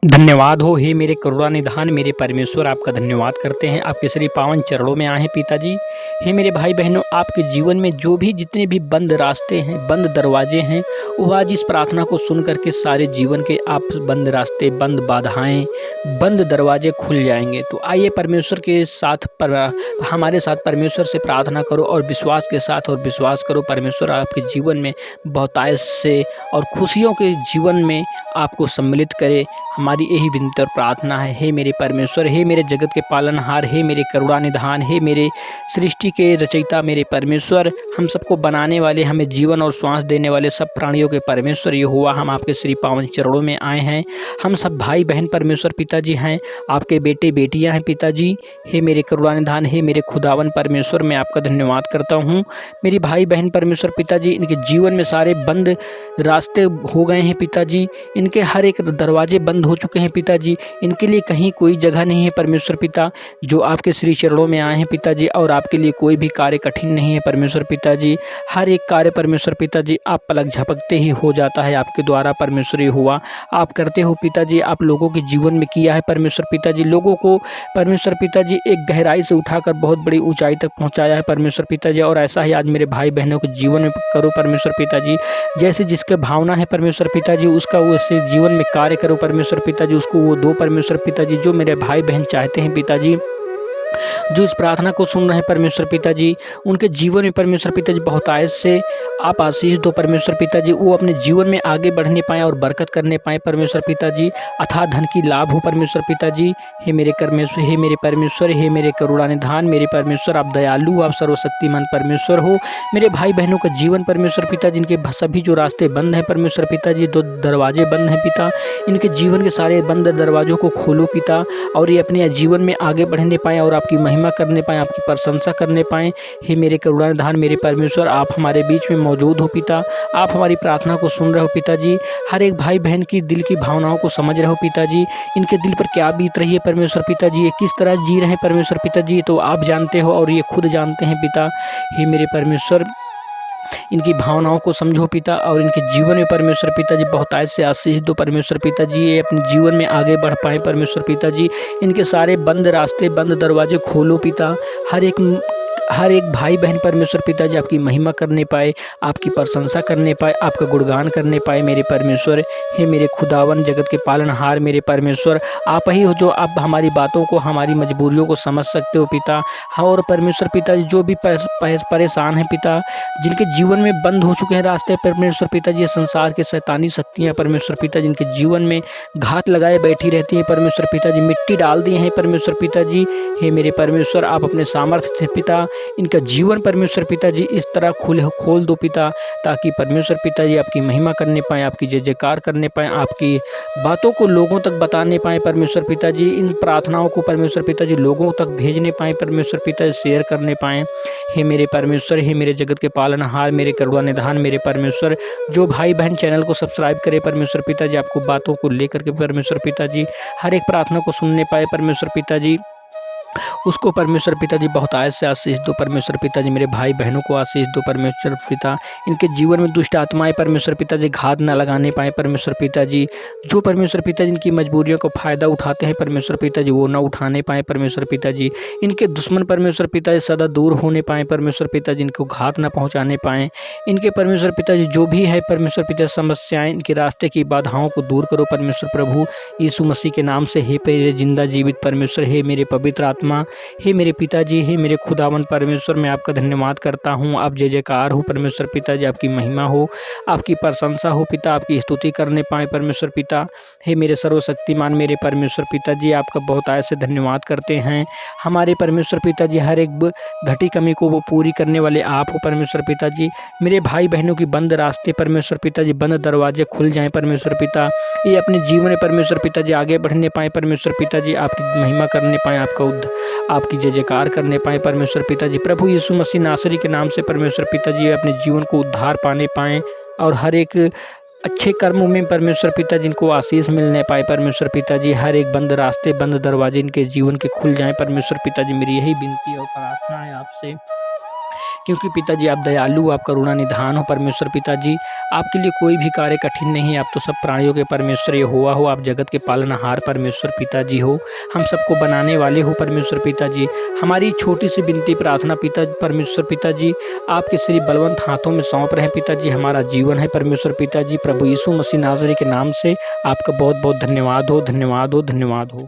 धन्यवाद हो हे मेरे करुणानिधान मेरे परमेश्वर, आपका धन्यवाद करते हैं। आपके श्री पावन चरणों में आए हैं पिताजी। हे मेरे भाई बहनों, आपके जीवन में जो भी जितने भी बंद रास्ते हैं, बंद दरवाजे हैं, वो आज इस प्रार्थना को सुन करके सारे जीवन के आप बंद रास्ते, बंद बाधाएं, बंद दरवाजे खुल जाएंगे। तो आइए परमेश्वर के साथ हमारे साथ परमेश्वर से प्रार्थना करो और विश्वास के साथ, और विश्वास करो परमेश्वर आपके जीवन में बहुतायत से और खुशियों के जीवन में आपको सम्मिलित करे। हमारी यही विनती और प्रार्थना है। हे मेरे परमेश्वर, हे मेरे जगत के पालनहार, हे मेरे करुणानिधान, हे मेरे सृष्टि के रचयिता मेरे परमेश्वर, हम सबको बनाने वाले, हमें जीवन और श्वास देने वाले सब प्राणियों के परमेश्वर यहोवा, हम आपके श्री पावन चरणों में आए हैं। हम सब भाई बहन परमेश्वर पिताजी हैं, आपके बेटे बेटियां हैं पिताजी। हे मेरे करुणानिधान, हे मेरे खुदावन परमेश्वर, मैं आपका धन्यवाद करता हूँ। मेरी भाई बहन परमेश्वर पिताजी, इनके जीवन में सारे बंद रास्ते हो गए हैं पिताजी, इनके हर एक दरवाजे बंद हो चुके हैं पिताजी। इनके लिए कहीं कोई जगह नहीं है परमेश्वर पिता, जो आपके श्री चरणों में आए हैं पिताजी। और आपके लिए कोई भी कार्य कठिन नहीं है परमेश्वर पिताजी। हर एक कार्य परमेश्वर पिताजी आप पलक झपकते ही हो जाता है आपके द्वारा परमेश्वर हुआ। आप करते हो पिताजी, आप लोगों के जीवन में किया है परमेश्वर पिताजी। लोगों को परमेश्वर पिताजी एक गहराई से उठाकर बहुत बड़ी ऊंचाई तक पहुंचाया है परमेश्वर पिताजी। और ऐसा ही आज मेरे भाई बहनों के जीवन में करो परमेश्वर पिताजी। जैसे जिसके भावना है परमेश्वर पिताजी, उसका वो ऐसे जीवन में कार्य करो परमेश्वर पिताजी। उसको वो दो परमेश्वर पिताजी जो मेरे भाई बहन चाहते हैं पिताजी, जो इस प्रार्थना को सुन रहे हैं परमेश्वर पिताजी, उनके जीवन में परमेश्वर पिताजी बहुतायत से आप आशीष दो परमेश्वर पिताजी। वो अपने जीवन में आगे बढ़ने पाएँ और बरकत करने पाएँ परमेश्वर पिताजी। अथाह धन की लाभ हो परमेश्वर पिताजी। हे मेरे परमेश्वर, हे मेरे परमेश्वर, हे मेरे करुणानिधान मेरे परमेश्वर, आप दयालु, आप सर्वशक्तिमान परमेश्वर हो। मेरे भाई बहनों का जीवन परमेश्वर पिताजी, इनके सभी जो रास्ते बंद हैं परमेश्वर पिताजी, दो दरवाजे बंद हैं पिता, इनके जीवन के सारे बंद दरवाजों को खोलो पिता, और ये अपने जीवन में आगे बढ़ने पाएँ और आपकी महिमा करने पाएँ, आपकी प्रशंसा करने पाएँ। हे मेरे करुणानिधान मेरे परमेश्वर, आप हमारे बीच में मौजूद हो पिता। आप हमारी प्रार्थना को सुन रहे हो पिताजी। हर एक भाई बहन की दिल की भावनाओं को समझ रहे हो पिताजी। इनके दिल पर क्या बीत रही है परमेश्वर पिताजी, ये किस तरह जी रहे हैं परमेश्वर पिताजी, तो आप जानते हो और ये खुद जानते हैं पिता। हे मेरे परमेश्वर, इनकी भावनाओं को समझो पिता, और इनके जीवन में परमेश्वर पिताजी बहुतायत से आशीष दो परमेश्वर पिताजी। ये अपने जीवन में आगे बढ़ पाएँ परमेश्वर पिताजी। इनके सारे बंद रास्ते, बंद दरवाजे खोलो पिता। हर एक भाई बहन परमेश्वर पिताजी आपकी महिमा करने पाए, आपकी प्रशंसा करने पाए, आपका गुणगान करने पाए मेरे परमेश्वर। हे मेरे खुदावन जगत के पालनहार मेरे परमेश्वर, आप ही हो जो आप हमारी बातों को, हमारी मजबूरियों को समझ सकते हो पिता। हाँ, और परमेश्वर पिताजी जो भी परेशान हैं पिता, जिनके जीवन में बंद हो चुके हैं रास्ते परमेश्वर पिताजी, ये संसार के शैतानी शक्तियाँ परमेश्वर पिता, जिनके जीवन में घात लगाए बैठी रहती हैं परमेश्वर पिताजी, मिट्टी डाल दिए हैं परमेश्वर पिताजी। हे मेरे परमेश्वर, आप अपने सामर्थ्य से पिता इनका जीवन परमेश्वर पिताजी इस तरह खोल दो पिता, ताकि परमेश्वर पिताजी आपकी महिमा करने पाएँ, आपकी जय जयकार करने पाएँ, आपकी बातों को लोगों तक बताने पाएँ परमेश्वर पिताजी। इन प्रार्थनाओं को परमेश्वर पिताजी लोगों तक भेजने पाएँ परमेश्वर पिताजी, शेयर करने पाएँ। हे मेरे परमेश्वर, हे मेरे जगत के पालनहार मेरे करुणानिधान मेरे परमेश्वर, जो भाई बहन चैनल को सब्सक्राइब करे परमेश्वर पिताजी, आपको बातों को लेकर के परमेश्वर पिताजी हर एक प्रार्थना को सुनने पाए परमेश्वर पिताजी, उसको परमेश्वर पिताजी बहुतायत से आशीष दो परमेश्वर पिताजी। मेरे भाई बहनों को आशीष दो परमेश्वर पिता। इनके जीवन में दुष्ट आत्माएं परमेश्वर पिताजी घात न लगाने पाए परमेश्वर पिताजी। जो परमेश्वर पिताजी इनकी मजबूरियों का फ़ायदा उठाते हैं परमेश्वर पिताजी, वो न उठाने पाए परमेश्वर पिताजी। इनके दुश्मन परमेश्वर पिताजी सदा दूर होने पाए परमेश्वर पिताजी, इनको घात न पहुँचाने पाएँ। इनके परमेश्वर पिताजी जो भी है परमेश्वर पिता समस्याएँ, इनके रास्ते की बाधाओं को दूर करो परमेश्वर प्रभु यीशु मसीह के नाम से। हे मेरे जिंदा जीवित परमेश्वर, हे मेरे पवित्र आत्मा, हे मेरे पिताजी, हे मेरे खुदावन परमेश्वर, मैं आपका धन्यवाद करता हूँ। आप जय जयकार हो परमेश्वर पिताजी, आपकी महिमा हो, आपकी प्रशंसा हो पिता, आपकी स्तुति करने पाए परमेश्वर पिता। हे मेरे सर्वशक्तिमान मेरे परमेश्वर पिताजी, आपका बहुतायत से धन्यवाद करते हैं। हमारे परमेश्वर पिताजी हर एक घटी कमी को वो पूरी करने वाले आप हो परमेश्वर पिताजी। मेरे भाई बहनों की बंद रास्ते परमेश्वर पिताजी, बंद दरवाजे खुल जाएँ परमेश्वर पिता। ये अपने जीवन में परमेश्वर पिताजी आगे बढ़ने पाएँ परमेश्वर पिताजी, आपकी महिमा करने पाएँ, आपकी जय जयकार करने पाएँ परमेश्वर पिताजी। प्रभु यीशु मसीह नासरी के नाम से परमेश्वर पिताजी अपने जीवन को उद्धार पाने पाएँ, और हर एक अच्छे कर्मों में परमेश्वर पिता जिनको आशीष मिलने पाए परमेश्वर पिताजी। हर एक बंद रास्ते, बंद दरवाजे इनके जीवन के खुल जाएं परमेश्वर पिताजी। मेरी यही विनती और प्रार्थना है आपसे क्योंकि पिताजी आप दयालु, आप करुणा निधान हो परमेश्वर पिताजी। आपके लिए कोई भी कार्य कठिन नहीं है। आप तो सब प्राणियों के परमेश्वर यहोवा हो, आप जगत के पालनहार परमेश्वर पिताजी हो, हम सबको बनाने वाले हो परमेश्वर पिताजी। हमारी छोटी सी विनती प्रार्थना पिता परमेश्वर पिताजी आपके श्री बलवंत हाथों में सौंप रहे हैं पिताजी। हमारा जीवन है परमेश्वर पिताजी, प्रभु यीशु मसीह नाज़री के नाम से आपका बहुत बहुत धन्यवाद हो, धन्यवाद हो, धन्यवाद हो।